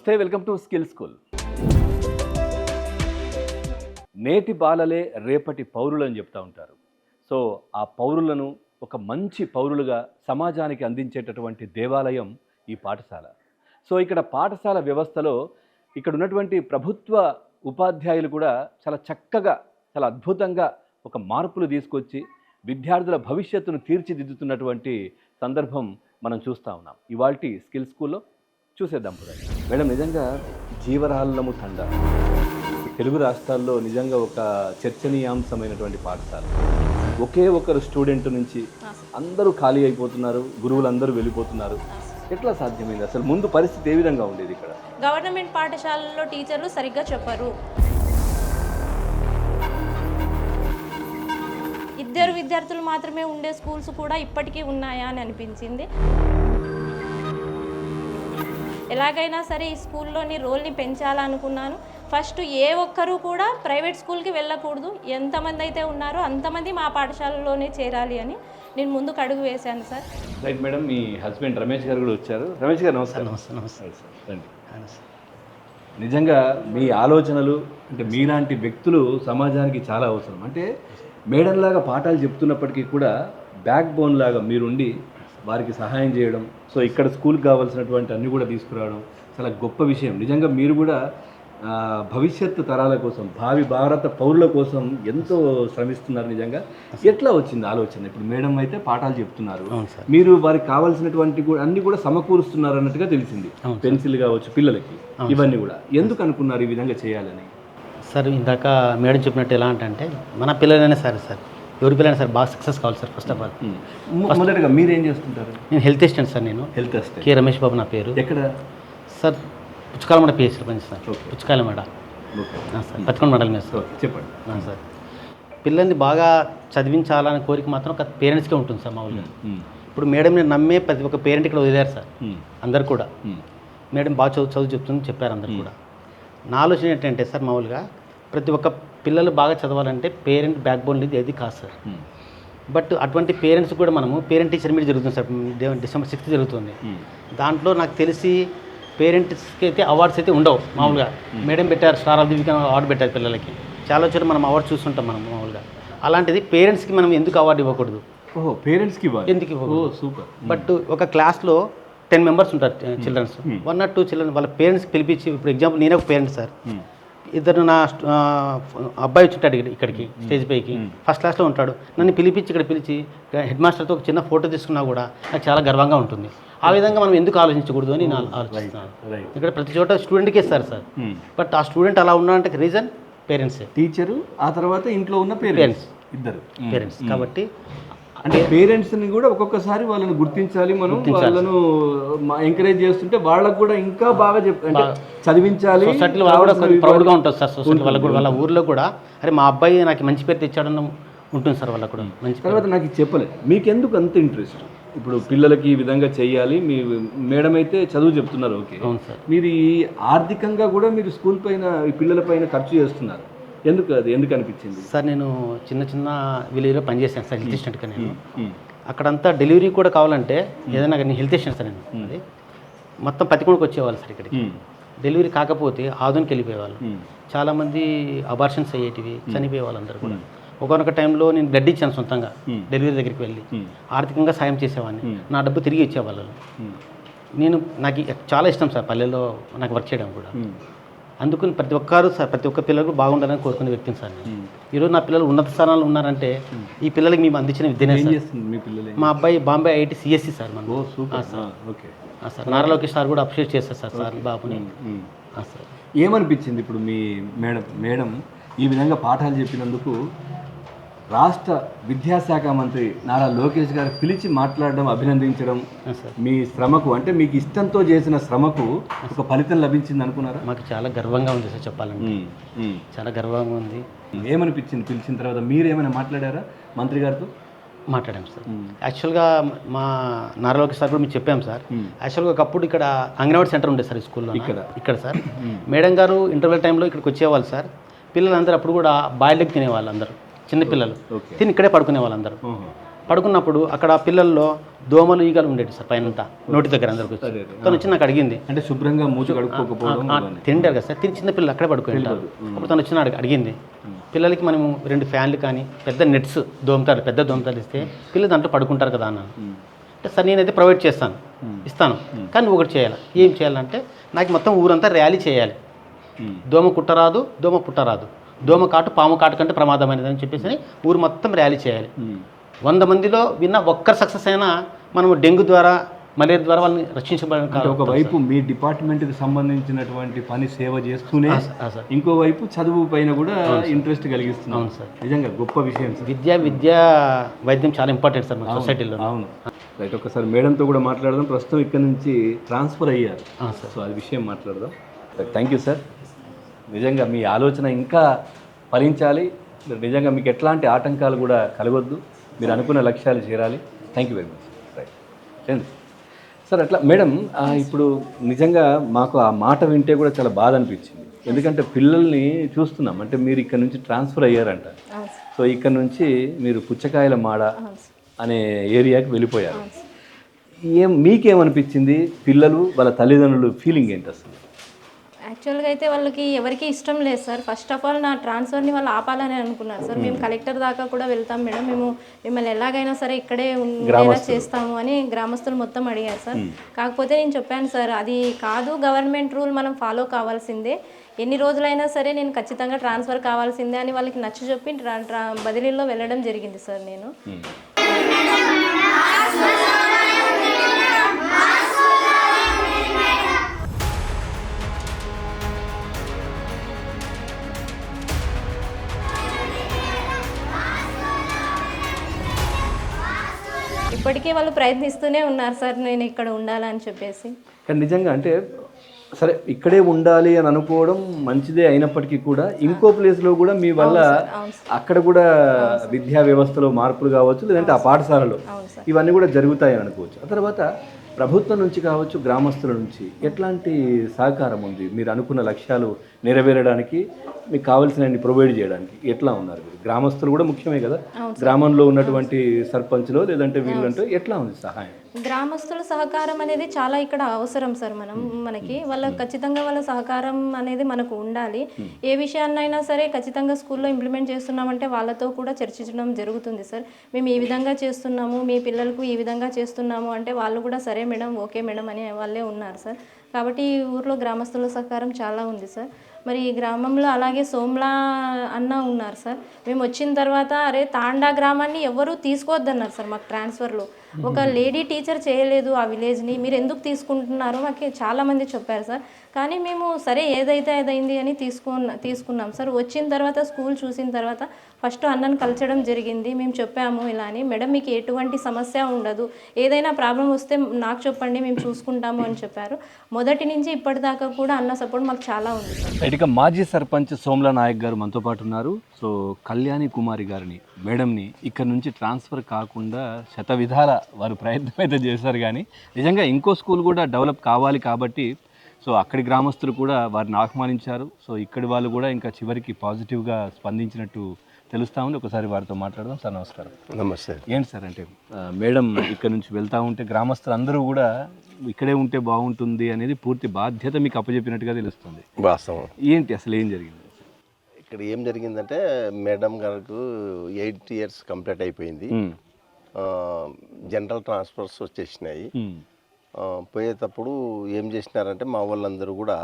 నమస్తే, welcome to skill school. నేటి బాలలే రేపటి పౌరులు అని చెప్తా ఉంటారు. సో ఆ పౌరులను ఒక మంచి పౌరులుగా సమాజానికి అందించేటటువంటి దేవాలయం ఈ పాఠశాల. సో ఇక్కడ పాఠశాల వ్యవస్థలో ఇక్కడ ఉన్నటువంటి ప్రభుత్వ ఉపాధ్యాయులు కూడా చాలా చక్కగా, చాలా అద్భుతంగా ఒక మార్పులు తీసుకొచ్చి విద్యార్థుల భవిష్యత్తును తీర్చిదిద్దుతున్నటువంటి సందర్భం మనం చూస్తూ ఉన్నాం. ఇవాల్టి స్కిల్ స్కూల్లో చూసేద్దాం పదండి. మేడం, నిజంగా జీవరాళ్ళము తండ తెలుగు రాష్ట్రాల్లో నిజంగా ఒక చర్చనీయాంశమైనటువంటి పాఠశాల. ఒకే ఒకరు స్టూడెంట్ నుంచి అందరూ ఖాళీ అయిపోతున్నారు, గురువులు అందరూ వెళ్ళిపోతున్నారు. ఎట్లా సాధ్యమైంది? అసలు ముందు పరిస్థితి ఏ విధంగా ఉండేది? ఇక్కడ గవర్నమెంట్ పాఠశాలల్లో టీచర్లు సరిగ్గా చెప్పరు. ఇద్దరు విద్యార్థులు మాత్రమే ఉండే స్కూల్స్ కూడా ఇప్పటికీ ఉన్నాయా అని అనిపించింది. ఎలాగైనా సరే ఈ స్కూల్లోని రోల్ని పెంచాలనుకున్నాను. ఫస్ట్ ఏ ఒక్కరూ కూడా ప్రైవేట్ స్కూల్కి వెళ్ళకూడదు, ఎంతమంది అయితే ఉన్నారో అంతమంది మా పాఠశాలలోనే చేరాలి అని నేను ముందుకు అడుగు వేశాను సార్. రైట్ మేడం, మీ హస్బెండ్ రమేష్ గారు కూడా వచ్చారు. రమేష్ గారు నమస్తే. నమస్తే సార్, రండి. నిజంగా మీ ఆలోచనలు అంటే మీలాంటి వ్యక్తులు సమాజానికి చాలా అవసరం. అంటే మేడం లాగా పాఠాలు చెప్తున్నప్పటికీ కూడా బ్యాక్ బోన్ లాగా మీరుండి వారికి సహాయం చేయడం, సో ఇక్కడ స్కూల్కి కావాల్సినటువంటి అన్నీ కూడా తీసుకురావడం చాలా గొప్ప విషయం. నిజంగా మీరు కూడా భవిష్యత్తు తరాల కోసం, భావి భారత పౌరుల కోసం ఎంతో శ్రమిస్తున్నారు. నిజంగా ఎట్లా వచ్చింది ఆలోచన? ఇప్పుడు మేడం అయితే పాఠాలు చెప్తున్నారు, మీరు వారికి కావాల్సినటువంటి అన్నీ కూడా సమకూరుస్తున్నారు అన్నట్టుగా తెలిసింది. పెన్సిల్ కావచ్చు పిల్లలకి, ఇవన్నీ కూడా ఎందుకు అనుకున్నారు ఈ విధంగా చేయాలని? సార్, ఇందాక మేడం చెప్పినట్టు ఎలా అంటే మన పిల్లలైనా సరే సార్, ఎవరి పిల్లలైనా సార్ బాగా సక్సెస్ కావాలి సార్. ఫస్ట్ ఆఫ్ ఆల్ మొదటగా మీరు ఏం చేస్తుంటారు? నేను హెల్త్ అసిస్టెంట్ సార్. నేను హెల్త్ అసిస్టెంట్. కే రమేష్ బాబు నా పేరు. ఎక్కడ సార్? పుచ్చకాలమడ పిహెచ్లో పనిచేస్తాను. పుచ్చకాలమడ సార్, పచ్చకొండ మండలం మీద సార్. చెప్పండి సార్. పిల్లల్ని బాగా చదివించాలనే కోరిక మాత్రం ఒక పేరెంట్స్కే ఉంటుంది సార్ మామూలుగా. ఇప్పుడు మేడం నేను నమ్మే ప్రతి ఒక్క పేరెంట్ ఇక్కడ వదిలేరు సార్. అందరు కూడా మేడం బాగా చదువు చెప్తుందని చెప్పారు అందరు కూడా. నా ఆలోచన ఏంటంటే సార్, మామూలుగా ప్రతి ఒక్క పిల్లలు బాగా చదవాలంటే పేరెంట్ బ్యాక్ బోన్ లేదు, ఏది కాదు సార్. బట్ అటువంటి పేరెంట్స్ కూడా మనము పేరెంట్ టీచర్ మీట్ జరుగుతుంది సార్. December 6th జరుగుతుంది. దాంట్లో నాకు తెలిసి పేరెంట్స్కి అయితే అవార్డ్స్ అయితే ఉండవు మామూలుగా. మేడం పెట్టారు, star of the week award పెట్టారు పిల్లలకి. చాలా చోట్ల మనం అవార్డు చూస్తుంటాం మనం మామూలుగా. అలాంటిది పేరెంట్స్కి మనం ఎందుకు అవార్డు ఇవ్వకూడదు? ఓహో, పేరెంట్స్కి ఎందుకు ఇవ్వకూడదు? సూపర్. బట్ ఒక క్లాస్లో 10 members ఉంటారు చిల్డ్రన్స్. 1 or 2 చిల్డ్రన్ వాళ్ళ పేరెంట్స్కి పిలిపించి, ఇప్పుడు ఎగ్జాంపుల్ నేనే ఒక పేరెంట్ సార్. ఇద్దరు నా అబ్బాయి వచ్చుంటాడు ఇక్కడికి స్టేజ్ పైకి, ఫస్ట్ క్లాస్లో ఉంటాడు. నన్ను పిలిపించి ఇక్కడ పిలిచి హెడ్ మాస్టర్తో ఒక చిన్న ఫోటో తీసుకున్నా కూడా నాకు చాలా గర్వంగా ఉంటుంది. ఆ విధంగా మనం ఎందుకు ఆలోచించకూడదు అని నేను ఆలోచిస్తున్నాను. ఇక్కడ ప్రతి చోట స్టూడెంట్కి ఇస్తారు సార్, బట్ ఆ స్టూడెంట్ అలా ఉన్నాడంటే రీజన్ పేరెంట్సే. టీచరు, ఆ తర్వాత ఇంట్లో ఉన్న పేరెంట్స్, ఇద్దరు పేరెంట్స్. కాబట్టి అంటే పేరెంట్స్ని కూడా ఒక్కొక్కసారి వాళ్ళని గుర్తించాలి మనం. వాళ్ళను ఎంకరేజ్ చేస్తుంటే వాళ్ళకు కూడా ఇంకా బాగా అంటే చదివించాలి. సొసైటీలో వాళ్ళు కూడా ప్రౌడ్గా ఉంటుంది సార్. సొసైటీ వాళ్ళకు కూడా, వాళ్ళ ఊర్లో కూడా అరే మా అబ్బాయి నాకు మంచి పేరు తెచ్చాడన్న ఉంటుంది సార్ వాళ్ళకు కూడా మంచి. తర్వాత నాకు చెప్పలేదు, మీకెందుకు అంత ఇంట్రెస్ట్ ఇప్పుడు పిల్లలకి ఈ విధంగా చేయాలి? మీ మేడం అయితే చదువు చెప్తున్నారు, ఓకే. అవును సార్. మీరు ఈ ఆర్థికంగా కూడా మీరు స్కూల్ పైన, ఈ పిల్లల పైన ఖర్చు చేస్తున్నారు. ఎందుకు అది ఎందుకు అనిపించింది సార్? నేను చిన్న విలేజ్లో పనిచేశాను సార్, హెల్త్ అసిస్టెంట్గా. నేను అక్కడంతా డెలివరీ కూడా కావాలంటే ఏదైనా నేను హెల్త్ అసిస్టెంట్ సార్. నేను అది మొత్తం పతికొండకు వచ్చేవాళ్ళు సార్ ఇక్కడికి. డెలివరీ కాకపోతే ఆధునికి వెళ్ళిపోయేవాళ్ళు. చాలామంది అబార్షన్స్ అయ్యేటివి, చనిపోయే వాళ్ళందరూ కూడా. ఒకనొక టైంలో నేను బ్లడ్ ఇచ్చాను సొంతంగా, డెలివరీ దగ్గరికి వెళ్ళి ఆర్థికంగా సాయం చేసేవాడిని. నా డబ్బు తిరిగి ఇచ్చేవాళ్ళు. నాకు చాలా ఇష్టం సార్ పల్లెల్లో నాకు వర్క్ చేయడం కూడా. అందుకని ప్రతి ఒక్కరు సార్, ప్రతి ఒక్క పిల్లలకు బాగుండాలని కోరుకునే వ్యక్తిని సార్ నేను. ఈరోజు నా పిల్లలు ఉన్నత స్థానాలు ఉన్నారంటే ఈ పిల్లలకి మేము అందించిన విద్యనే సార్. మా అబ్బాయి బాంబే IIT CSE సార్. మన సార్ నారా లోకేష్ సార్ కూడా అప్రిషియేట్ చేస్తారు సార్ సార్ బాబుని. సార్ ఏమనిపించింది ఇప్పుడు మీ మేడం ఈ విధంగా పాఠాలు చెప్పినందుకు? రాష్ట్ర విద్యాశాఖ మంత్రి నారా లోకేష్ గారు పిలిచి మాట్లాడడం, అభినందించడం, మీ శ్రమకు అంటే మీకు ఇష్టంతో చేసిన శ్రమకు ఒక ఫలితం లభించింది అనుకున్నారా? మాకు చాలా గర్వంగా ఉంది సార్, చెప్పాలంటే చాలా గర్వంగా ఉంది. ఏమనిపించింది పిలిచిన తర్వాత? మీరు ఏమైనా మాట్లాడారా మంత్రి గారితో? మాట్లాడాం సార్. యాక్చువల్గా మా నారా లోకేష్ సార్ కూడా మీకు చెప్పాం సార్. యాక్చువల్గా ఒకప్పుడు ఇక్కడ అంగన్వాడీ సెంటర్ ఉండేది సార్ ఈ స్కూల్లో. ఇక్కడ సార్ మేడం గారు ఇంటర్వెల్ టైంలో ఇక్కడికి వచ్చేవాళ్ళు సార్. పిల్లలందరూ అప్పుడు కూడా బాయిల్డ్ ఎగ్ తినేవాళ్ళు, అందరూ చిన్నపిల్లలు తిని ఇక్కడే పడుకునే వాళ్ళందరూ. పడుకున్నప్పుడు అక్కడ పిల్లల్లో దోమలు ఈగలు ఉండేవి సార్ పైన నోటి దగ్గర అందరికి వచ్చి తను వచ్చి నాకు అడిగింది, అంటే శుభ్రంగా మూసి కడుక్కోకపోవడం తింటారు కదా సార్, చిన్న పిల్లలు అక్కడే పడుకుంటారు. అప్పుడు తను వచ్చి అడిగింది, పిల్లలకి మనము 2 ఫ్యాన్లు కానీ పెద్ద నెట్స్ దోమతారు, పెద్ద దోమతారు ఇస్తే పిల్లలు దాంట్లో పడుకుంటారు కదా అన్నాను. అంటే సార్ నేనైతే ప్రొవైడ్ ఇస్తాను కానీ నువ్వు ఒకటి చేయాలి. ఏం చేయాలంటే నాకు మొత్తం ఊరంతా ర్యాలీ చేయాలి. దోమ కుట్టరాదు, దోమ పుట్టరాదు, దోమ కాటు పాము కాటు కంటే ప్రమాదమైనది అని చెప్పేసి ఊరు మొత్తం ర్యాలీ చేయాలి. 100 మందిలో విన్న ఒక్కరు సక్సెస్ అయినా మనము డెంగ్యూ ద్వారా మలేరియా ద్వారా వాళ్ళని రక్షించబడాలి. ఒకవైపు మీ డిపార్ట్మెంట్కి సంబంధించినటువంటి పని సేవ చేస్తూనే ఇంకోవైపు చదువు పైన కూడా ఇంట్రెస్ట్ కలిగిస్తున్నాం. అవును సార్, నిజంగా గొప్ప విషయం సార్. విద్య వైద్యం చాలా ఇంపార్టెంట్ సార్ మన సొసైటీలో. అవును రైట్. ఒకసారి మేడంతో కూడా మాట్లాడదాం. ప్రస్తుతం ఇక్కడ నుంచి ట్రాన్స్ఫర్ అయ్యారు సార్, సో అది విషయం మాట్లాడదాం. Thank you sir. నిజంగా మీ ఆలోచన ఇంకా ఫలించాలి. నిజంగా మీకు ఎట్లాంటి ఆటంకాలు కూడా కలగొద్దు, మీరు అనుకున్న లక్ష్యాలు చేరాలి. Thank you very much. Right sir. అట్లా మేడం ఇప్పుడు నిజంగా మాకు ఆ మాట వింటే కూడా చాలా బాధ అనిపించింది. ఎందుకంటే పిల్లల్ని చూస్తున్నాం, అంటే మీరు ఇక్కడ నుంచి ట్రాన్స్ఫర్ అయ్యారంట. సో ఇక్కడ నుంచి మీరు పుచ్చకాయల మాడ అనే ఏరియాకి వెళ్ళిపోయారు. మీకేమనిపించింది? పిల్లలు వాళ్ళ తల్లిదండ్రులు ఫీలింగ్ ఏంటి అసలు? యాక్చువల్గా అయితే వాళ్ళకి ఎవరికి ఇష్టం లేదు సార్. ఫస్ట్ ఆఫ్ ఆల్ నా ట్రాన్స్ఫర్ని వాళ్ళు ఆపాలని అనుకున్నారు సార్. మేము కలెక్టర్ దాకా కూడా వెళ్తాం మేడం, మేము మిమ్మల్ని ఎలాగైనా సరే ఇక్కడే ఉండేలా చేస్తాము అని గ్రామస్తులు మొత్తం అడిగారు సార్. కాకపోతే నేను చెప్పాను సార్, అది కాదు, గవర్నమెంట్ రూల్ మనం ఫాలో కావాల్సిందే, ఎన్ని రోజులైనా సరే నేను ఖచ్చితంగా ట్రాన్స్ఫర్ కావాల్సిందే అని వాళ్ళకి నచ్చ చెప్పి బదిలీలో వెళ్ళడం జరిగింది సార్. నేను ఇప్పటికీ వాళ్ళు ప్రయత్నిస్తూనే ఉన్నారు సార్ నేను ఇక్కడ ఉండాలని చెప్పేసి. కానీ నిజంగా అంటే సరే ఇక్కడే ఉండాలి అని అనుకోవడం మంచిదే అయినప్పటికీ కూడా ఇంకో ప్లేస్లో కూడా మీ వల్ల అక్కడ కూడా విద్యా వ్యవస్థలో మార్పులు కావచ్చు, లేదంటే ఆ పాఠశాలలో ఇవన్నీ కూడా జరుగుతాయని అనుకోవచ్చు. ఆ తర్వాత ప్రభుత్వం నుంచి కావచ్చు, గ్రామస్తుల నుంచి ఎట్లాంటి సహకారం ఉంది మీరు అనుకున్న లక్ష్యాలు నెరవేరడానికి, మీకు కావాల్సినవి ప్రొవైడ్ చేయడానికి ఎట్లా ఉన్నారు? గ్రామస్తులు కూడా ముఖ్యమే కదా, గ్రామంలో ఉన్నటువంటి సర్పంచ్లో లేదంటే వీళ్ళంటే ఎట్లా ఉంది సహాయం? గ్రామస్తుల సహకారం అనేది చాలా ఇక్కడ అవసరం సార్. మనకి వాళ్ళకి ఖచ్చితంగా వాళ్ళ సహకారం అనేది మనకు ఉండాలి. ఏ విషయాన్నైనా సరే ఖచ్చితంగా స్కూల్లో ఇంప్లిమెంట్ చేస్తున్నామంటే వాళ్ళతో కూడా చర్చించడం జరుగుతుంది సార్. మేము ఈ విధంగా చేస్తున్నాము, మీ పిల్లలకు ఈ విధంగా చేస్తున్నాము అంటే వాళ్ళు కూడా సరే మేడం, ఓకే మేడం అని వాళ్ళే ఉన్నారు సార్. కాబట్టి ఈ ఊర్లో గ్రామస్తుల సహకారం చాలా ఉంది సార్. మరి ఈ గ్రామంలో అలాగే సోమ్లా అన్న ఉన్నారు సార్. మేము వచ్చిన తర్వాత అరే తాండా గ్రామాన్ని ఎవరూ తీసుకోవద్దన్నారు సార్. మాకు ట్రాన్స్ఫర్లో ఒక లేడీ టీచర్ చేయలేదు ఆ విలేజ్ని, మీరు ఎందుకు తీసుకుంటున్నారో మాకు చాలామంది చెప్పారు సార్. కానీ మేము సరే ఏదైతే అదైంది అని తీసుకున్నాం సార్. వచ్చిన తర్వాత స్కూల్ చూసిన తర్వాత ఫస్ట్ అన్నను కలచడం జరిగింది. మేము చెప్పాము ఇలా అని, మేడం మీకు ఎటువంటి సమస్య ఉండదు, ఏదైనా ప్రాబ్లం వస్తే నాకు చెప్పండి మేము చూసుకుంటాము అని చెప్పారు. మొదటి నుంచి ఇప్పటిదాకా కూడా అన్న సపోర్ట్ మాకు చాలా ఉంది సార్. ఇక మాజీ సర్పంచ్ సోమ్లా నాయక్ గారు మనతో పాటు ఉన్నారు. సో కళ్యాణి కుమారి గారిని మేడంని ఇక్కడ నుంచి ట్రాన్స్ఫర్ కాకుండా శత విధాల వారు ప్రయత్నం అయితే చేశారు. కానీ నిజంగా ఇంకో స్కూల్ కూడా డెవలప్ కావాలి కాబట్టి సో అక్కడి గ్రామస్తులు కూడా వారిని ఆహ్వానించారు. సో ఇక్కడి వాళ్ళు కూడా ఇంకా చివరికి పాజిటివ్గా స్పందించినట్టు తెలుస్తూ ఉంది. ఒకసారి వారితో మాట్లాడదాం. సార్ నమస్కారం. నమస్తే. ఏంటి సార్ అంటే మేడం ఇక్కడ నుంచి వెళ్తూ ఉంటే గ్రామస్తులు అందరూ కూడా ఇక్కడే ఉంటే బాగుంటుంది అనేది పూర్తి బాధ్యత మీకు అప్పచెప్పినట్టుగా తెలుస్తుంది. వాస్తవం. ఏంటి అసలు ఏం జరిగింది? ఇక్కడ ఏం జరిగిందంటే మేడం గారికి 8 years కంప్లీట్ అయిపోయింది. జనరల్ ట్రాన్స్ఫర్స్ వచ్చేసినాయి. పోయేటప్పుడు ఏం చేసినారంటే మా వాళ్ళందరూ కూడా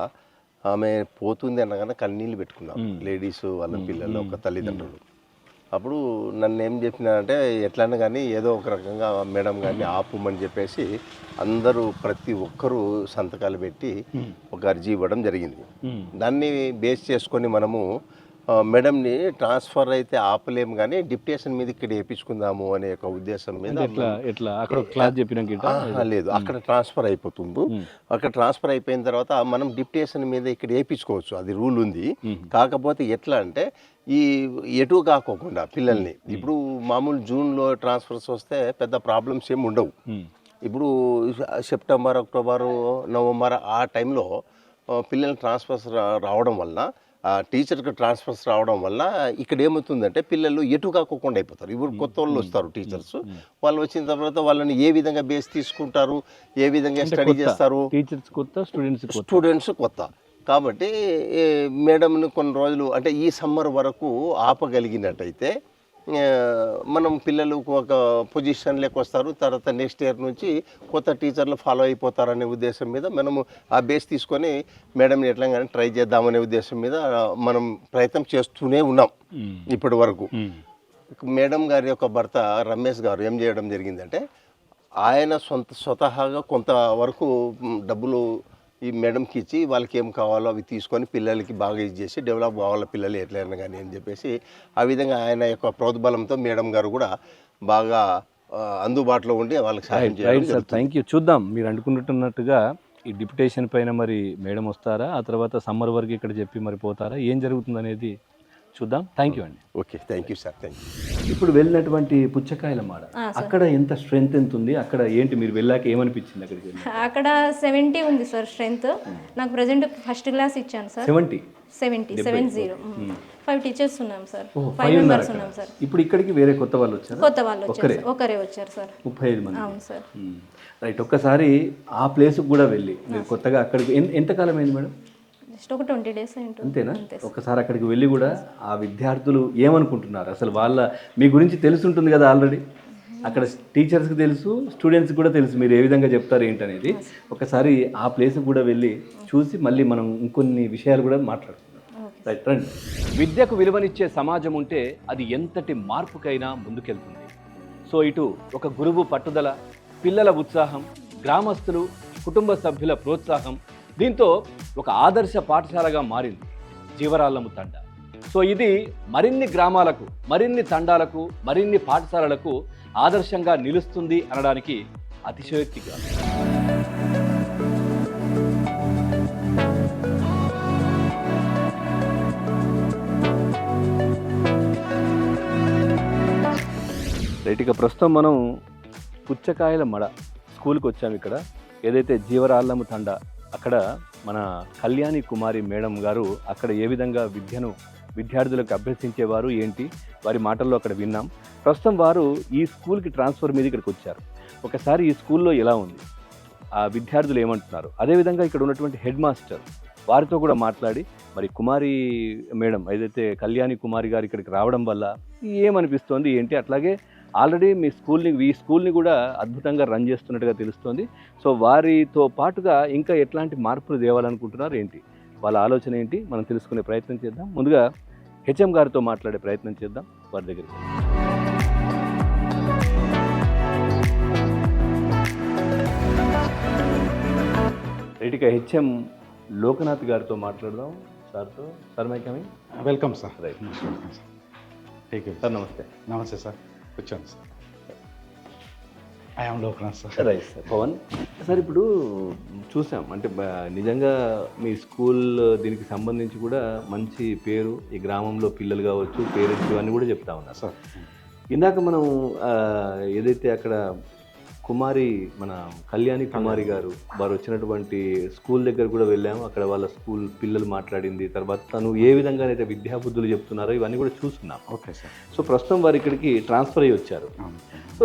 ఆమె పోతుంది అనగానే కన్నీళ్ళు పెట్టుకున్నారు, లేడీస్ వాళ్ళ పిల్లలు ఒక తల్లిదండ్రులు. అప్పుడు నన్ను ఏం చెప్పినారంటే ఎట్లన్నా కానీ ఏదో ఒక రకంగా మేడం గారిని ఆపుమని చెప్పేసి అందరూ ప్రతి ఒక్కరూ సంతకాలు పెట్టి ఒక అర్జీ ఇవ్వడం జరిగింది. దాన్ని బేస్ చేసుకొని మనము మేడంని ట్రాన్స్ఫర్ అయితే ఆపలేము కానీ డిప్యుటేషన్ మీద ఇక్కడ వేయించుకుందాము అనే ఒక ఉద్దేశం మీద లేదు, అక్కడ ట్రాన్స్ఫర్ అయిపోతుంది. అక్కడ ట్రాన్స్ఫర్ అయిపోయిన తర్వాత మనం డిప్యుటేషన్ మీద ఇక్కడ వేయించుకోవచ్చు, అది రూల్ ఉంది. కాకపోతే ఎట్లా అంటే ఈ ఎటు కాకోకుండా పిల్లల్ని ఇప్పుడు మామూలు జూన్లో ట్రాన్స్ఫర్స్ వస్తే పెద్ద ప్రాబ్లమ్స్ ఏమి ఉండవు. ఇప్పుడు సెప్టెంబర్, అక్టోబరు, నవంబర్ ఆ టైంలో పిల్లల ట్రాన్స్ఫర్స్ రావడం వల్ల ఆ టీచర్కి ట్రాన్స్ఫర్స్ రావడం వల్ల ఇక్కడ ఏమవుతుందంటే పిల్లలు ఎటు కాకుండా అయిపోతారు. ఇప్పుడు కొత్త వాళ్ళు వస్తారు టీచర్స్, వాళ్ళు వచ్చిన తర్వాత వాళ్ళని ఏ విధంగా బేస్ తీసుకుంటారు, ఏ విధంగా స్టడీ చేస్తారు, టీచర్స్ కొత్త, స్టూడెంట్స్ కొత్త. కాబట్టి మేడంని కొన్ని రోజులు అంటే ఈ సమ్మర్ వరకు ఆపగలిగినట్టయితే మనం పిల్లలు ఒక పొజిషన్లోకి వస్తారు. తర్వాత నెక్స్ట్ ఇయర్ నుంచి కొత్త టీచర్లు ఫాలో అయిపోతారనే ఉద్దేశం మీద మనము ఆ బేస్ తీసుకొని మేడంని ఎట్లా కానీ ట్రై చేద్దామనే ఉద్దేశం మీద మనం ప్రయత్నం చేస్తూనే ఉన్నాం ఇప్పటి వరకు. మేడం గారి యొక్క భర్త రమేష్ గారు ఏం చేయడం జరిగిందంటే ఆయన స్వతహాగా కొంతవరకు డబ్బులు ఈ మేడంకి ఇచ్చి వాళ్ళకి ఏం కావాలో అవి తీసుకొని పిల్లలకి బాగా ఇది చేసి డెవలప్ కావాల పిల్లలు ఎట్లయినా కానీ అని చెప్పేసి ఆ విధంగా ఆయన యొక్క ప్రోద్బలంతో మేడం గారు కూడా బాగా అందుబాటులో ఉండి వాళ్ళకి సహాయం చేయడం. Thank you. చూద్దాం, మీరు అనుకుంటున్నట్టుగా ఈ డిప్యుటేషన్ పైన మరి మేడం వస్తారా, ఆ తర్వాత సమ్మర్ వరకు ఇక్కడ చెప్పి మరి పోతారా, ఏం జరుగుతుంది అనేది చూద్దాం. థ్యాంక్ యూ అండి. Okay, thank you sir, thank you. ఇప్పుడు వెళ్ళినటువంటి పుచ్చకాయల మాడ, అక్కడ ఎంత స్ట్రెంత్ ఎంత ఉంది, అక్కడ ఏంటి మీరు వెళ్ళాక ఏమనిపించింది అక్కడికి వెళ్ళి? అక్కడ 70 ఉంది సార్ స్ట్రెంత్. నాకు ప్రజెంట్ ఫస్ట్ క్లాస్ ఇచ్చాను సార్. 70 5 టీచర్స్ ఉన్నాం సార్, 5 మెంబర్స్ ఉన్నాం సార్. ఇప్పుడు ఇక్కడికి వేరే కొత్త వాళ్ళు వచ్చారు? కొత్త వాళ్ళు వచ్చారు, ఒకరే వచ్చారు సార్. 35 మంది. అవును సార్. రైట్. ఒక్కసారి ఆ ప్లేస్కి కూడా వెళ్ళి మీరు కొత్తగా అక్కడికి ఎంతకాలం అయింది మేడం? జస్ట్ ఒక 20 days అయింటుంది. అంతేనా? ఒక్కసారి అక్కడికి వెళ్ళి కూడా ఆ విద్యార్థులు ఏమనుకుంటున్నారు అసలు, వాళ్ళ మీ గురించి తెలుసుంటుంది కదా ఆల్రెడీ, అక్కడ టీచర్స్కి తెలుసు, స్టూడెంట్స్కి కూడా తెలుసు మీరు ఏ విధంగా చెప్తారు ఏంటనేది. ఒకసారి ఆ ప్లేస్కి కూడా వెళ్ళి చూసి మళ్ళీ మనం ఇంకొన్ని విషయాలు కూడా మాట్లాడుకుందాం. రైట్, రండి. విద్యకు విలువనిచ్చే సమాజం ఉంటే అది ఎంతటి మార్పుకైనా ముందుకెళ్తుంది. సో ఇటు ఒక గురువు పట్టుదల, పిల్లల ఉత్సాహం, గ్రామస్తులు, కుటుంబ సభ్యుల ప్రోత్సాహం, దీంతో ఒక ఆదర్శ పాఠశాలగా మారింది జీవరాళ్ళము తండా. సో ఇది మరిన్ని గ్రామాలకు, మరిన్ని తండాలకు, మరిన్ని పాఠశాలలకు ఆదర్శంగా నిలుస్తుంది అనడానికి అతిశయోక్తిగా. రైట్, ఇక ప్రస్తుతం మనం పుచ్చకాయల మడ స్కూల్కి వచ్చాము. ఇక్కడ ఏదైతే జీవరాళ్ళము తండా, అక్కడ మన కళ్యాణి కుమారి మేడం గారు అక్కడ ఏ విధంగా విద్యార్థులకు అభ్యసించేవారు ఏంటి, వారి మాటల్లో అక్కడ విన్నాం. ప్రస్తుతం వారు ఈ స్కూల్కి ట్రాన్స్ఫర్ మీద ఇక్కడికి వచ్చారు. ఒకసారి ఈ స్కూల్లో ఎలా ఉంది, ఆ విద్యార్థులు ఏమంటున్నారు, అదేవిధంగా ఇక్కడ ఉన్నటువంటి హెడ్ మాస్టర్ వారితో కూడా మాట్లాడి మరి కుమారి మేడం ఏదైతే కళ్యాణి కుమారి గారు ఇక్కడికి రావడం వల్ల ఏమనిపిస్తోంది ఏంటి, అట్లాగే ఆల్రెడీ ఈ స్కూల్ని కూడా అద్భుతంగా రన్ చేస్తున్నట్టుగా తెలుస్తోంది. సో వారితో పాటుగా ఇంకా ఎట్లాంటి మార్పులు తేవాలనుకుంటున్నారు ఏంటి, వాళ్ళ ఆలోచన ఏంటి, మనం తెలుసుకునే ప్రయత్నం చేద్దాం. ముందుగా హెచ్ఎం గారితో మాట్లాడే ప్రయత్నం చేద్దాం వారి దగ్గరికి. రైట్గా హెచ్ఎం లోకనాథ్ గారితో మాట్లాడదాం. సార్తో. Sir may coming. Welcome sir. Right ఠీక్ సార్, నమస్తే. నమస్తే సార్, కూర్చోండి sir. I'm Loknath sir. Right sir. Pawan sir, ఇప్పుడు చూసాం అంటే నిజంగా మీ స్కూల్ దీనికి సంబంధించి కూడా మంచి పేరు ఈ గ్రామంలో, పిల్లలు కావచ్చు, పేరెంట్స్ ఇవన్నీ కూడా చెప్తా ఉన్నారు సార్. ఇందాక మనం ఏదైతే అక్కడ కుమారి మన కళ్యాణి కుమారి గారు వారు వచ్చినటువంటి స్కూల్ దగ్గర కూడా వెళ్ళాము. అక్కడ వాళ్ళ స్కూల్ పిల్లలు మాట్లాడింది, తర్వాత తను ఏ విధంగా అయితే విద్యాబుద్ధులు చెప్తున్నారో ఇవన్నీ కూడా చూస్తున్నాం. Okay sir. సో ప్రస్తుతం వారు ఇక్కడికి ట్రాన్స్ఫర్ అయ్యి వచ్చారు. సో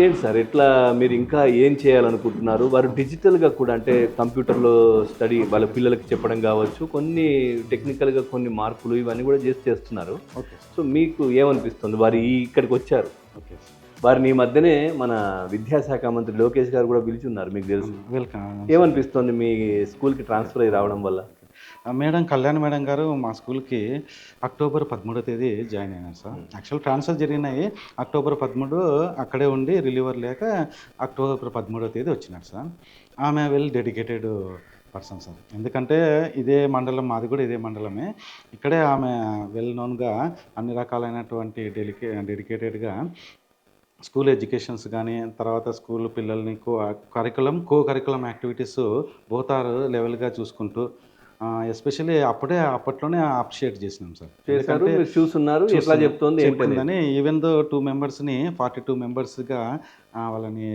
ఏంటి సార్, ఎట్లా మీరు ఇంకా ఏం చేయాలనుకుంటున్నారు? వారు డిజిటల్గా కూడా అంటే కంప్యూటర్లో స్టడీ వాళ్ళ పిల్లలకి చెప్పడం కావచ్చు, కొన్ని టెక్నికల్గా కొన్ని మార్పులు ఇవన్నీ కూడా చేస్తున్నారు. ఓకే. సో మీకు ఏమనిపిస్తుంది, వారు ఇక్కడికి వచ్చారు, ఓకే. వారిని ఈ మధ్యనే మన విద్యాశాఖ మంత్రి లోకేష్ గారు కూడా పిలిచి ఉన్నారు, మీకు తెలుసు. వెల్కమ్. ఏమనిపిస్తుంది మీ స్కూల్కి ట్రాన్స్ఫర్ అయ్యి రావడం వల్ల? మేడం కళ్యాణ్ మేడం గారు మా స్కూల్కి అక్టోబర్ 13వ తేదీ జాయిన్ అయినారు సార్. యాక్చువల్ ట్రాన్స్ఫర్ జరిగినాయి అక్టోబర్ 13, అక్కడే ఉండి రిలీవర్ లేక అక్టోబర్ 13వ తేదీ వచ్చినారు సార్. ఆమె వెల్ డెడికేటెడ్ పర్సన్ సార్. ఎందుకంటే ఇదే మండలం, మాది కూడా ఇదే మండలమే. ఇక్కడే ఆమె వెల్ నోన్గా అన్ని రకాలైనటువంటి డెడికేటెడ్గా స్కూల్ ఎడ్యుకేషన్స్ కానీ, తర్వాత స్కూల్ పిల్లల్ని కో కరికులం యాక్టివిటీస్ బోత్ ఆర్ లెవెల్గా చూసుకుంటూ ఎస్పెషల్లీ అప్పట్లోనే అప్రిషియేట్ చేసినాం సార్. చేశారు, మీరు చూస్తున్నారు ఎట్లా చెప్తోంది ఏంటనేది. ఈవెన్ దో 2 మెంబర్స్ని 42 మెంబర్స్గా వాళ్ళని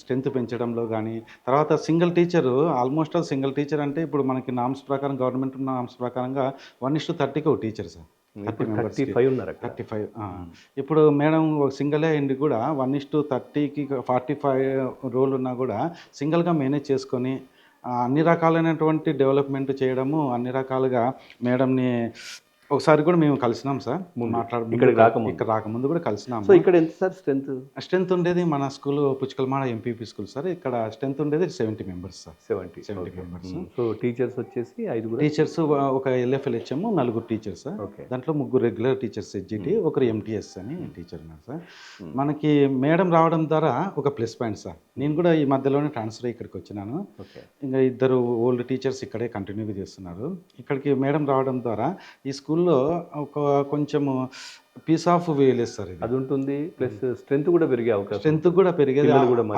స్ట్రెంత్ పెంచడంలో కానీ, తర్వాత single teacher almost all single teacher అంటే ఇప్పుడు మనకి నామ్స్ ప్రకారం గవర్నమెంట్ నామ్స్ ప్రకారంగా 1:30కి ఒక టీచర్ సార్. 35 ఉన్నారు అక్కడ. 35. ఇప్పుడు మేడం ఒక సింగిలే అయింది కూడా 1:30కి 45 రోల్ ఉన్నా కూడా సింగిల్గా మేనేజ్ చేసుకొని అన్ని రకాలైనటువంటి డెవలప్మెంట్ చేయడము, అన్ని రకాలుగా మేడంని ఒకసారి కూడా మేము కలిసినాం సార్. ఇక్కడ రాకముందు కూడా కలిసినాం. సో ఇక్కడ ఎంత సార్ స్ట్రెంత్ ఉండేది మన స్కూల్ పుచ్చుకల్మాడ ఎంపీపీ స్కూల్ సార్. ఇక్కడ స్ట్రెంత్ ఉండేది 70 members sir. 70 members. So teachers వచ్చేసి 5 టీచర్స్, ఒక LFLHM, 4 టీచర్స్ సార్. దాంట్లో 3 రెగ్యులర్ టీచర్స్ HGT, ఒకరు MTS అని టీచర్ ఉన్నారు సార్. మనకి మేడం రావడం ద్వారా ఒక ప్లస్ పాయింట్ సార్. నేను కూడా ఈ మధ్యలోనే ట్రాన్స్ఫర్ ఇక్కడికి వచ్చినాను. ఇంకా 2 ఓల్డ్ టీచర్స్ ఇక్కడే కంటిన్యూగా చేస్తున్నారు. ఇక్కడికి మేడం రావడం ద్వారా ఈ స్కూల్లో ఒక కొంచెము పీస్ ఆఫ్ విలేజ్ సార్ ఇది. అది ఉంటుంది, ప్లస్ స్ట్రెంత్ కూడా పెరిగే అవకాశం. స్ట్రెంత్ కూడా పెరిగేది.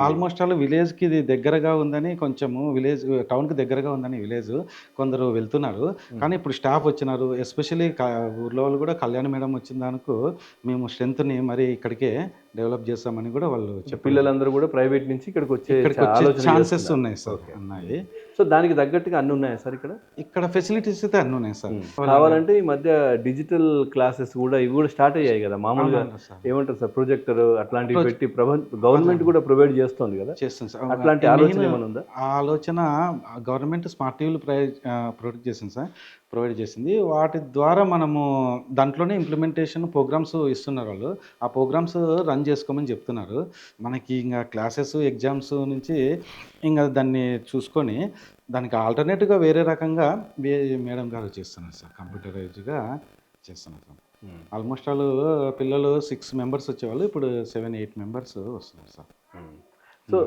ఆల్మోస్ట్ ఆల్ విలేజ్కి ఇది దగ్గరగా ఉందని, కొంచెము విలేజ్ టౌన్కి దగ్గరగా ఉందని విలేజ్ కొందరు వెళ్తున్నారు. కానీ ఇప్పుడు స్టాఫ్ వచ్చినారు, ఎస్పెషల్లీ ఊర్లో వాళ్ళు కూడా కళ్యాణ్ మేడం వచ్చిన దానికి మేము స్ట్రెంత్ని మరి ఇక్కడికే డెవలప్ చేస్తామని కూడా వాళ్ళు పిల్లలందరూ కూడా ప్రైవేట్ నుంచి ఇక్కడికి వచ్చే ఛాన్సెస్ ఉన్నాయి సార్. ఉన్నాయి. సో దానికి తగ్గట్టుగా అన్ని ఉన్నాయా సార్ ఇక్కడ ఫెసిలిటీస్ అయితే అన్నీ ఉన్నాయి సార్. కావాలంటే ఈ మధ్య డిజిటల్ క్లాసెస్ కూడా ఇవి కూడా స్టార్ట్ అయ్యాయి కదా. మామూలుగా ఏమంటారు సార్, ప్రొజెక్టర్ అట్లాంటివి పెట్టి గవర్నమెంట్ కూడా ప్రొవైడ్ చేస్తుంది కదా. చేస్తుంది సార్. అట్లాంటి ఆలోచన ఏమైనా ఉందా? ఆ ఆలోచన గవర్నమెంట్ స్మార్ట్ టీవీలు ప్రొవైడ్ చేసింది సార్. ప్రొవైడ్ చేసింది. వాటి ద్వారా మనము దాంట్లోనే ఇంప్లిమెంటేషన్ ప్రోగ్రామ్స్ ఇస్తున్నారు వాళ్ళు. ఆ ప్రోగ్రామ్స్ రన్ చేసుకోమని చెప్తున్నారు. మనకి ఇంకా క్లాసెస్ ఎగ్జామ్స్ నుంచి ఇంకా దాన్ని చూసుకొని దానికి ఆల్టర్నేటివ్గా వేరే రకంగా మేడం గారు చేస్తున్నారు సార్. కంప్యూటరైజ్డ్గా చేస్తున్నారు సార్. ఆల్మోస్ట్ ఆల్ పిల్లలు 6 మెంబర్స్ వచ్చేవాళ్ళు, ఇప్పుడు 7-8 మెంబర్స్ వస్తున్నారు సార్. సో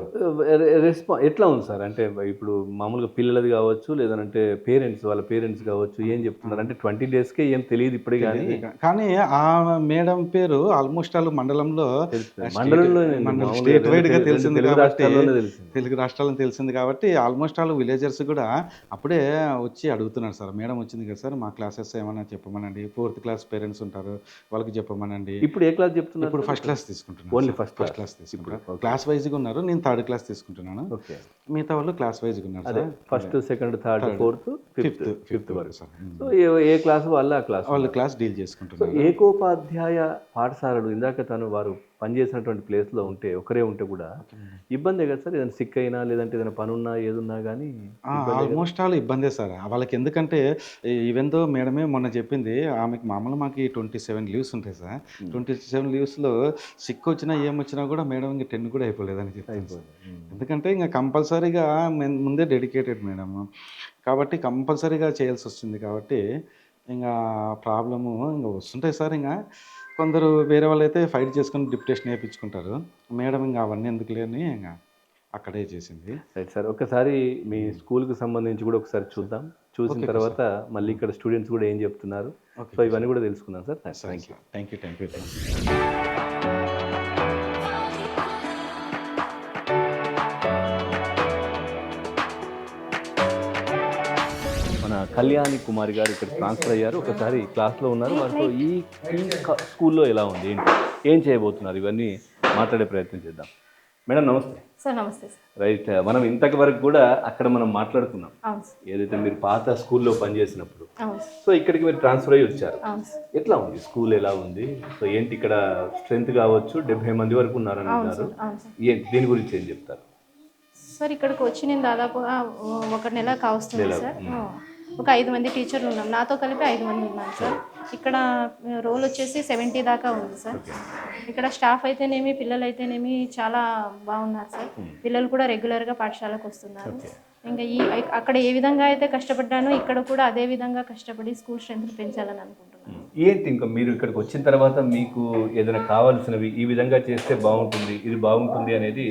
ఎట్లా ఉంది సార్? అంటే ఇప్పుడు మామూలుగా పిల్లలది కావచ్చు, లేదంటే వాళ్ళ పేరెంట్స్ కావచ్చు, ఏం చెప్తున్నారు అంటే 20 daysకే ఏం తెలియదు ఇప్పుడే. కానీ ఆ మేడం పేరు ఆల్మోస్ట్ ఆల్ మండలంలో స్టేట్ వైడ్గా తెలిసింది కాబట్టి, తెలుగు రాష్ట్రాలను తెలిసింది కాబట్టి ఆల్మోస్ట్ ఆల్ విలేజర్స్ కూడా అప్పుడే వచ్చి అడుగుతున్నారు సార్. మేడం వచ్చింది కదా సార్, మా క్లాసెస్ ఏమైనా చెప్పమనండి. 4th క్లాస్ పేరెంట్స్ ఉంటారు, వాళ్ళకి చెప్పమనండి. ఇప్పుడు ఏ క్లాస్ చెప్తున్నారు? ఇప్పుడు ఫస్ట్ క్లాస్ తీసుకుంటున్నారు. ఓన్లీ ఫస్ట్ క్లాస్ తీసుకుంటారు. క్లాస్ వైజ్గా ఉన్నారు. నేను 3rd క్లాస్ తీసుకుంటున్నాను. మిగతా వాళ్ళు క్లాస్ వైజ్గా ఉన్నారు sir. 1st, 2nd, 3rd, 4th, 5th వరకు సార్. సో ఏ క్లాస్ వాళ్ళ క్లాస్ డీల్ చేసుకుంటున్నారు. ఏకోపాధ్యాయ పాఠశాలలు ఇందాక వారు పనిచేసినటువంటి ప్లేస్లో ఒకరే ఉంటే కూడా ఇబ్బందే కదా సార్? ఏదైనా సిక్ అయినా, లేదంటే ఏదైనా పని ఉన్నా, ఏదున్నా కానీ ఆల్మోస్ట్ ఆల్ ఇబ్బందే సార్ వాళ్ళకి. ఎందుకంటే ఈవెన్ దో మేడమే మొన్న చెప్పింది, ఆమెకి మామూలు మాకు 27 లీవ్స్ ఉంటాయి సార్. 27 లీవ్స్లో సిక్ వచ్చినా ఏమొచ్చినా కూడా మేడం ఇంకా 10 కూడా అయిపోలేదని చెప్పింది. ఎందుకంటే ఇంకా కంపల్సరీగా ముందే డెడికేటెడ్ మేడం కాబట్టి కంపల్సరీగా చేయాల్సి వస్తుంది. కాబట్టి ఇంకా ప్రాబ్లము ఇంకా వస్తుంటాయి సార్. ఇంకా కొందరు వేరే వాళ్ళు అయితే ఫైట్ చేసుకుని డిప్యుటేషన్ వేయించుకుంటారు. మేడం ఇంకా అవన్నీ ఎందుకు లేని ఇంకా అక్కడే చేసింది. రైట్ సార్, ఒకసారి మీ స్కూల్కి సంబంధించి కూడా ఒకసారి చూద్దాం. చూసిన తర్వాత మళ్ళీ ఇక్కడ స్టూడెంట్స్ కూడా ఏం చెప్తున్నారు, సో ఇవన్నీ కూడా తెలుసుకుందాం sir. Thank you. Kalyani Kumari గారు ఇక్కడ ట్రాన్స్ఫర్ అయ్యారు. ఒకసారి క్లాస్లో ఉన్నారు. వారితో ఈ స్కూల్లో ఎలా ఉంది, ఏం చేయబోతున్నారు, ఇవన్నీ మాట్లాడే ప్రయత్నం చేద్దాం. మేడం నమస్తే. సార్ నమస్తే సార్. రైట్, మనం ఇంతకు వరకు కూడా అక్కడ మనం మాట్లాడుకున్నాం, ఏదైతే మీరు పాత స్కూల్లో పనిచేసినప్పుడు. సో ఇక్కడికి మీరు ట్రాన్స్ఫర్ అయ్యి వచ్చారు. ఎట్లా ఉంది స్కూల్, ఎలా ఉంది? సో ఏంటి ఇక్కడ స్ట్రెంత్ కావచ్చు 70 మంది వరకు ఉన్నారని అన్నారు. దీని గురించి ఏం చెప్తారు సార్? ఇక్కడికి వచ్చి నేను దాదాపుగా 1 నెల కావస్తుంది సార్. ఒక 5 మంది టీచర్లు ఉన్నాం, నాతో కలిపి 5 మంది ఉన్నాం సార్. ఇక్కడ రోల్ వచ్చేసి 70 దాకా ఉంది సార్. ఇక్కడ స్టాఫ్ అయితేనేమి, పిల్లలు అయితేనేమి చాలా బాగున్నారు సార్. పిల్లలు కూడా రెగ్యులర్గా పాఠశాలకు వస్తున్నారు. ఇంకా అక్కడ ఏ విధంగా అయితే కష్టపడ్డానో ఇక్కడ కూడా అదే విధంగా కష్టపడి స్కూల్ స్ట్రెంత్ పెంచాలని అనుకుంటున్నాను. ఏంటి ఇంకా మీరు ఇక్కడికి వచ్చిన తర్వాత మీకు ఏదైనా కావాల్సినవి, ఈ విధంగా చేస్తే బాగుంటుంది, ఇది బాగుంటుంది అనేది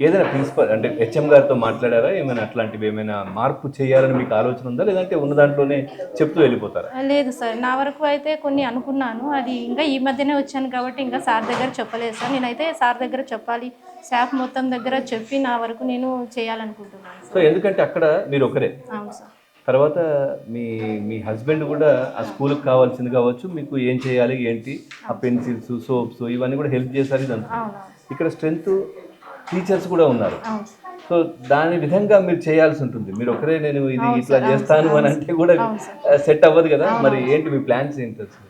ఏదైనా ప్రిన్సిపల్ అంటే HM గారితో మాట్లాడారా? ఏమైనా అట్లాంటివి ఏమైనా మార్పు చేయాలని మీకు ఆలోచన ఉందా, లేదంటే ఉన్న దాంట్లోనే చెప్తూ వెళ్ళిపోతారా? లేదు సార్, నా వరకు అయితే కొన్ని అనుకున్నాను. అది ఇంకా ఈ మధ్యనే వచ్చాను కాబట్టి ఇంకా సార్ దగ్గర చెప్పలేదు సార్. నేనైతే సార్ దగ్గర చెప్పాలి, స్టాఫ్ మొత్తం దగ్గర చెప్పి నా వరకు నేను చేయాలనుకుంటున్నాను. సో ఎందుకంటే అక్కడ మీరు ఒకరే. అవును సార్. తర్వాత మీ మీ హస్బెండ్ కూడా ఆ స్కూల్కి కావాల్సింది కావచ్చు, మీకు ఏం చేయాలి ఏంటి, ఆ పెన్సిల్స్, సోప్స్ ఇవన్నీ కూడా హెల్ప్ చేశారు ఇదంతా. ఇక్కడ స్ట్రెంత్ టీచర్స్ కూడా ఉన్నారు. సో దాని విధంగా మీరు చేయాల్సి ఉంటుంది. మీరు ఒకరే నేను ఇది ఇట్లా చేస్తాను అని అంటే కూడా సెట్ అవ్వదు కదా. మరి ఏంటి మీ ప్లాన్స్ ఏంటి అసలు?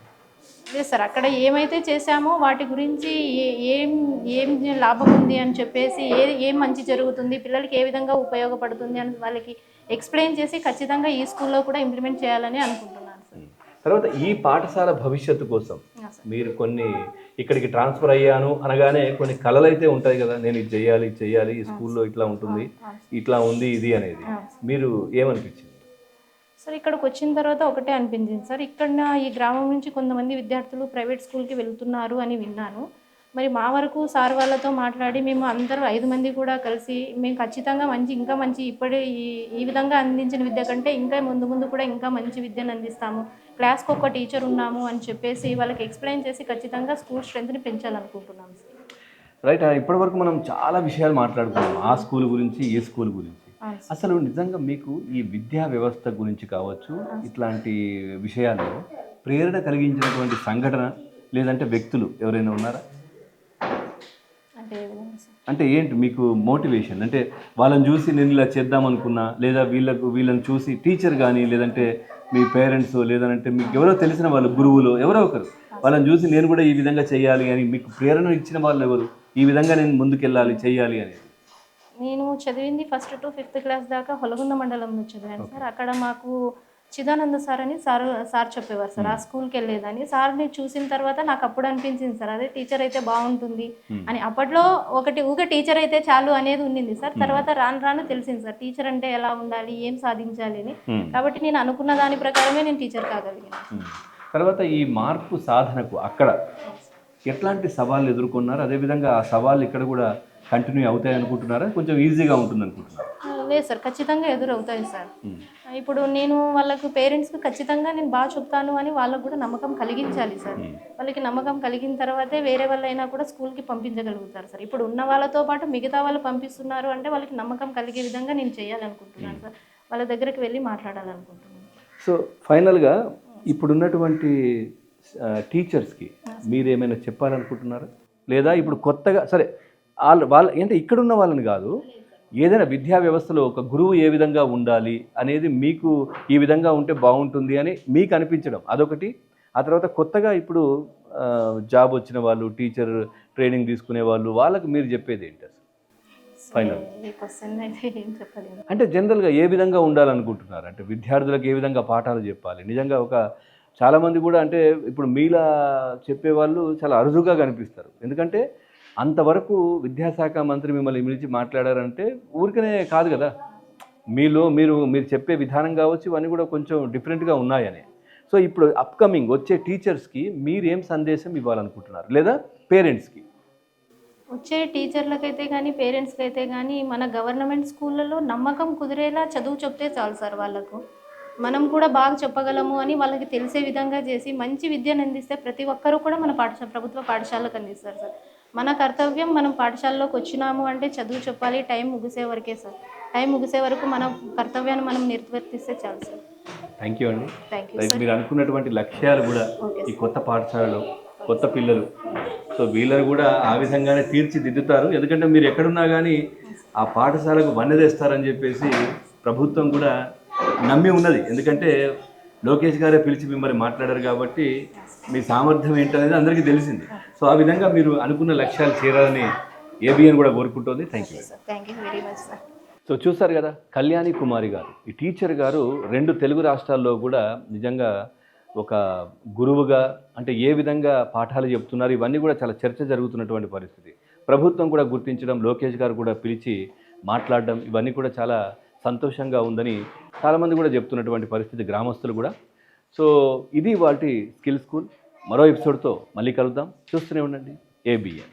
లేదు సార్, అక్కడ ఏమైతే చేశామో వాటి గురించి ఏం ఏం లాభం ఉంది అని చెప్పేసి, ఏం మంచి జరుగుతుంది, పిల్లలకి ఏ విధంగా ఉపయోగపడుతుంది అని వాళ్ళకి ఎక్స్ప్లెయిన్ చేసి ఖచ్చితంగా ఈ స్కూల్లో కూడా ఇంప్లిమెంట్ చేయాలని అనుకుంటున్నాను సార్. తర్వాత ఈ పాఠశాల భవిష్యత్తు కోసం మీరు కొన్ని ఇక్కడికి ట్రాన్స్ఫర్ అయ్యాను అనగానే కొన్ని కళలు అయితే ఉంటాయి కదా, నేను ఇది చేయాలి ఇది చేయాలి, ఈ స్కూల్లో ఇట్లా ఉంటుంది, ఇట్లా ఉంది ఇది అనేది, మీరు ఏమనిపించింది సార్? ఇక్కడికి వచ్చిన తర్వాత ఒకటే అనిపించింది సార్, ఇక్కడ ఈ గ్రామం నుంచి కొంతమంది విద్యార్థులు ప్రైవేట్ స్కూల్కి వెళ్తున్నారు అని విన్నాను. మరి మా వరకు సార్ వాళ్ళతో మాట్లాడి మేము అందరూ 5 మంది కూడా కలిసి మేము ఖచ్చితంగా ఇంకా మంచి ఇప్పుడే ఈ విధంగా అందించిన విద్య కంటే ఇంకా ముందు కూడా ఇంకా మంచి విద్యను అందిస్తాము, క్లాస్కి ఒక టీచర్ ఉన్నాము అని చెప్పేసి వాళ్ళకి ఎక్స్ప్లెయిన్ చేసి ఖచ్చితంగా స్కూల్ స్ట్రెంత్ని పెంచాలనుకుంటున్నాం సార్. రైట్. ఇప్పటివరకు మనం చాలా విషయాలు మాట్లాడుకున్నాం, ఆ స్కూల్ గురించి, ఈ స్కూల్ గురించి. అసలు నిజంగా మీకు ఈ విద్యా వ్యవస్థ గురించి కావచ్చు, ఇట్లాంటి విషయాల్లో ప్రేరణ కలిగించినటువంటి సంఘటన లేదంటే వ్యక్తులు ఎవరైనా ఉన్నారా? అంటే ఏంటి మీకు మోటివేషన్? అంటే వాళ్ళని చూసి నేను ఇలా చేద్దాం అనుకున్నా, లేదా వీళ్ళని చూసి టీచర్ కానీ, లేదంటే మీ పేరెంట్స్, లేదంటే మీకు ఎవరో తెలిసిన వాళ్ళు, గురువులు ఎవరో ఒకరు, వాళ్ళని చూసి నేను కూడా ఈ విధంగా చేయాలి అని మీకు ప్రేరణ ఇచ్చిన వాళ్ళు ఎవరు? ఈ విధంగా నేను ముందుకెళ్ళాలి, చేయాలి అనేది. నేను చదివింది 1st to 5th క్లాస్ దాకా హొలగుంద మండలంలో చదివాను సార్. అక్కడ మాకు చిదానంద సార్ అని సార్ చెప్పేవారు సార్. ఆ స్కూల్కి వెళ్ళేదని సార్ని చూసిన తర్వాత నాకు అప్పుడు అనిపించింది సార్, అదే టీచర్ అయితే బాగుంటుంది అని. అప్పట్లో ఊగే టీచర్ అయితే చాలు అనేది ఉండింది సార్. తర్వాత రాను తెలిసింది సార్ టీచర్ అంటే ఎలా ఉండాలి, ఏం సాధించాలి అని. కాబట్టి నేను అనుకున్న దాని ప్రకారమే నేను టీచర్ కాగలిగాను. తర్వాత ఈ మార్పు సాధనకు అక్కడ ఎట్లాంటి సవాళ్ళు ఎదుర్కొన్నారు? అదేవిధంగా ఆ సవాళ్ళు ఇక్కడ కూడా కంటిన్యూ అవుతాయి అనుకుంటున్నారా? కొంచెం ఈజీగా ఉంటుంది అనుకుంటున్నారా? లేదు సార్, ఖచ్చితంగా ఎదురవుతాయి సార్. ఇప్పుడు నేను వాళ్ళకు పేరెంట్స్కి ఖచ్చితంగా నేను బాగా చెప్తాను అని వాళ్ళకు కూడా నమ్మకం కలిగించాలి సార్. వాళ్ళకి నమ్మకం కలిగిన తర్వాతే వేరే వాళ్ళైనా కూడా స్కూల్కి పంపించగలుగుతారు సార్. ఇప్పుడు ఉన్న వాళ్ళతో పాటు మిగతా వాళ్ళు పంపిస్తున్నారు అంటే వాళ్ళకి నమ్మకం కలిగే విధంగా నేను చేయాలనుకుంటున్నాను సార్. వాళ్ళ దగ్గరికి వెళ్ళి మాట్లాడాలనుకుంటున్నాను. సో ఫైనల్గా ఇప్పుడున్నటువంటి టీచర్స్కి మీరు ఏమైనా చెప్పాలనుకుంటున్నారా? లేదా ఇప్పుడు కొత్తగా సరే వాళ్ళ అంటే ఇక్కడున్న వాళ్ళని కాదు, ఏదైనా విద్యా వ్యవస్థలో ఒక గురువు ఏ విధంగా ఉండాలి అనేది, మీకు ఈ విధంగా ఉంటే బాగుంటుంది అని మీకు అనిపించడం అదొకటి. ఆ తర్వాత కొత్తగా ఇప్పుడు జాబ్ వచ్చిన వాళ్ళు, టీచర్ ట్రైనింగ్ తీసుకునే వాళ్ళు, వాళ్ళకి మీరు చెప్పేది ఏంటి అసలు ఫైనల్? అంటే జనరల్గా ఏ విధంగా ఉండాలనుకుంటున్నారు? అంటే విద్యార్థులకు ఏ విధంగా పాఠాలు చెప్పాలి? నిజంగా చాలామంది కూడా అంటే ఇప్పుడు మీలా చెప్పేవాళ్ళు చాలా అరుదుగా కనిపిస్తారు. ఎందుకంటే అంతవరకు విద్యాశాఖ మంత్రి మిమ్మల్ని పిలిచి మాట్లాడారంటే ఊరికనే కాదు కదా, మీరు చెప్పే విధానం కావచ్చు, ఇవన్నీ కూడా కొంచెం డిఫరెంట్గా ఉన్నాయని. సో ఇప్పుడు అప్కమింగ్ వచ్చే టీచర్స్కి మీరు ఏం సందేశం ఇవ్వాలనుకుంటున్నారు, లేదా పేరెంట్స్కి? వచ్చే టీచర్లకైతే కానీ, పేరెంట్స్కి అయితే కానీ, మన గవర్నమెంట్ స్కూళ్ళలో నమ్మకం కుదిరేలా చదువు చెప్తే చాలు సార్. వాళ్ళకు మనం కూడా బాగా చెప్పగలము అని వాళ్ళకి తెలిసే విధంగా చేసి మంచి విద్యను అందిస్తే ప్రతి ఒక్కరూ కూడా మన ప్రభుత్వ పాఠశాలకు అందిస్తారు సార్. మన కర్తవ్యం, మనం పాఠశాలలోకి వచ్చినాము అంటే చదువు చెప్పాలి. టైం ముగిసే వరకే సార్. టైం ముగిసే వరకు మన కర్తవ్యాన్ని మనం నిర్వర్తిస్తే చాలు సార్. థ్యాంక్ యూ అండి. Thank you. మీరు అనుకున్నటువంటి లక్ష్యాలు కూడా ఈ కొత్త పాఠశాలలో కొత్త పిల్లలు, సో వీళ్ళని కూడా ఆ విధంగానే తీర్చిదిద్దుతారు. ఎందుకంటే మీరు ఎక్కడున్నా కానీ ఆ పాఠశాలకు వన్నెదేస్తారని చెప్పేసి ప్రభుత్వం కూడా నమ్మి ఉన్నది. ఎందుకంటే లోకేష్ గారే పిలిచి మిమ్మల్ని మాట్లాడారు కాబట్టి మీ సామర్థ్యం ఏంటనేది అందరికీ తెలిసింది. సో ఆ విధంగా మీరు అనుకున్న లక్ష్యాలు చేరాలని ఏబిఎన్ కూడా కోరుకుంటుంది. Thank you very much sir. So చూసారు కదా, కళ్యాణి కుమారి గారు, ఈ టీచర్ గారు 2 తెలుగు రాష్ట్రాల్లో కూడా నిజంగా ఒక గురువుగా అంటే ఏ విధంగా పాఠాలు చెప్తున్నారు, ఇవన్నీ కూడా చాలా చర్చ జరుగుతున్నటువంటి పరిస్థితి. ప్రభుత్వం కూడా గుర్తించడం, లోకేష్ గారు కూడా పిలిచి మాట్లాడడం, ఇవన్నీ కూడా చాలా సంతోషంగా ఉందని చాలామంది కూడా చెప్తున్నటువంటి పరిస్థితి, గ్రామస్తులు కూడా. సో ఇది వాటి స్కిల్ స్కూల్. మరో ఎపిసోడ్తో మళ్ళీ కలుద్దాం. చూస్తూనే ఉండండి ఏబిఎన్.